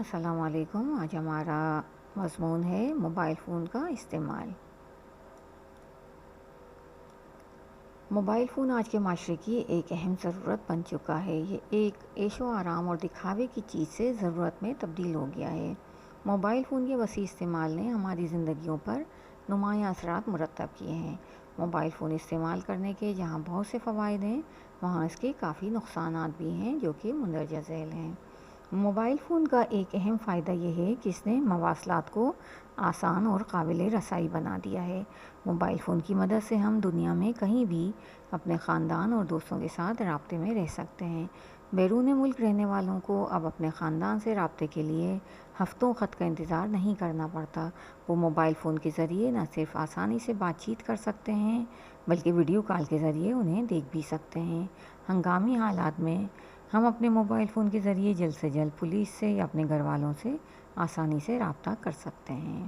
السلام علیکم۔ آج ہمارا مضمون ہے موبائل فون کا استعمال۔ موبائل فون آج کے معاشرے کی ایک اہم ضرورت بن چکا ہے۔ یہ ایک عیش و آرام اور دکھاوے کی چیز سے ضرورت میں تبدیل ہو گیا ہے۔ موبائل فون کے وسیع استعمال نے ہماری زندگیوں پر نمایاں اثرات مرتب کیے ہیں۔ موبائل فون استعمال کرنے کے جہاں بہت سے فوائد ہیں، وہاں اس کے کافی نقصانات بھی ہیں جو کہ مندرجہ ذیل ہیں۔ موبائل فون کا ایک اہم فائدہ یہ ہے کہ اس نے مواصلات کو آسان اور قابل رسائی بنا دیا ہے۔ موبائل فون کی مدد سے ہم دنیا میں کہیں بھی اپنے خاندان اور دوستوں کے ساتھ رابطے میں رہ سکتے ہیں۔ بیرون ملک رہنے والوں کو اب اپنے خاندان سے رابطے کے لیے ہفتوں خط کا انتظار نہیں کرنا پڑتا۔ وہ موبائل فون کے ذریعے نہ صرف آسانی سے بات چیت کر سکتے ہیں بلکہ ویڈیو کال کے ذریعے انہیں دیکھ بھی سکتے ہیں۔ ہنگامی حالات میں ہم اپنے موبائل فون کے ذریعے جلد سے جلد پولیس سے یا اپنے گھر والوں سے آسانی سے رابطہ کر سکتے ہیں۔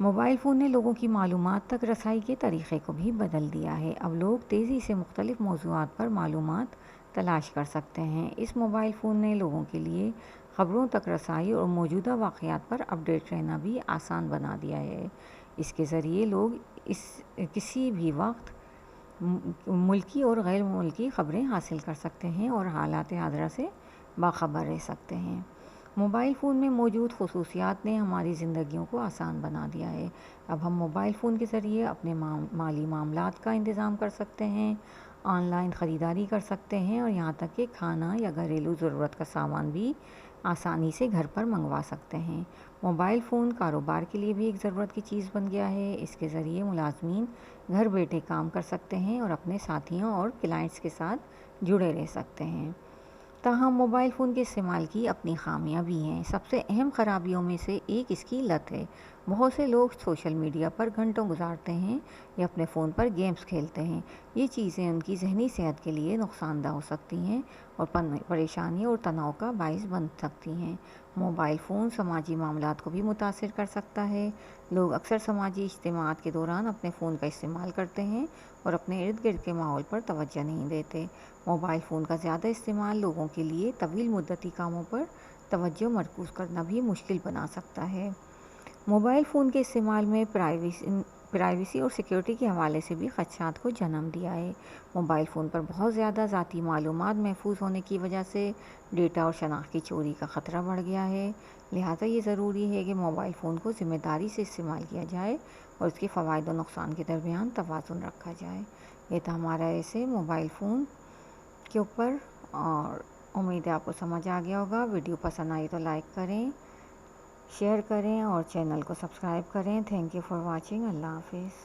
موبائل فون نے لوگوں کی معلومات تک رسائی کے طریقے کو بھی بدل دیا ہے۔ اب لوگ تیزی سے مختلف موضوعات پر معلومات تلاش کر سکتے ہیں۔ اس موبائل فون نے لوگوں کے لیے خبروں تک رسائی اور موجودہ واقعات پر اپڈیٹ رہنا بھی آسان بنا دیا ہے۔ اس کے ذریعے لوگ کسی بھی وقت ملکی اور غیر ملکی خبریں حاصل کر سکتے ہیں اور حالات حاضرہ سے باخبر رہ سکتے ہیں۔ موبائل فون میں موجود خصوصیات نے ہماری زندگیوں کو آسان بنا دیا ہے۔ اب ہم موبائل فون کے ذریعے اپنے مالی معاملات کا انتظام کر سکتے ہیں، آن لائن خریداری کر سکتے ہیں اور یہاں تک کہ کھانا یا گھریلو ضرورت کا سامان بھی آسانی سے گھر پر منگوا سکتے ہیں۔ موبائل فون کاروبار کے لیے بھی ایک ضرورت کی چیز بن گیا ہے۔ اس کے ذریعے ملازمین گھر بیٹھے کام کر سکتے ہیں اور اپنے ساتھیوں اور کلائنٹس کے ساتھ جڑے رہ سکتے ہیں۔ تاہم موبائل فون کے استعمال کی اپنی خامیاں بھی ہیں۔ سب سے اہم خرابیوں میں سے ایک اس کی لت ہے۔ بہت سے لوگ سوشل میڈیا پر گھنٹوں گزارتے ہیں یا اپنے فون پر گیمز کھیلتے ہیں۔ یہ چیزیں ان کی ذہنی صحت کے لیے نقصان دہ ہو سکتی ہیں اور پریشانی اور تناؤ کا باعث بن سکتی ہیں۔ موبائل فون سماجی معاملات کو بھی متاثر کر سکتا ہے۔ لوگ اکثر سماجی اجتماعات کے دوران اپنے فون کا استعمال کرتے ہیں اور اپنے ارد گرد کے ماحول پر توجہ نہیں دیتے۔ موبائل فون کا زیادہ استعمال لوگوں کے لیے طویل مدتی کاموں پر توجہ مرکوز کرنا بھی مشکل بنا سکتا ہے۔ موبائل فون کے استعمال میں پرائیویسی اور سیکیورٹی کے حوالے سے بھی خدشات کو جنم دیا ہے۔ موبائل فون پر بہت زیادہ ذاتی معلومات محفوظ ہونے کی وجہ سے ڈیٹا اور شناخت کی چوری کا خطرہ بڑھ گیا ہے۔ لہٰذا یہ ضروری ہے کہ موبائل فون کو ذمہ داری سے استعمال کیا جائے اور اس کے فوائد و نقصان کے درمیان توازن رکھا جائے۔ یہ تھا ہمارا ایسے موبائل فون کے اوپر، اور امید ہے آپ کو سمجھ آ گیا ہوگا۔ ویڈیو پسند آئی تو لائک کریں، شیئر کریں اور چینل کو سبسکرائب کریں۔ Thank you for watching. اللہ حافظ۔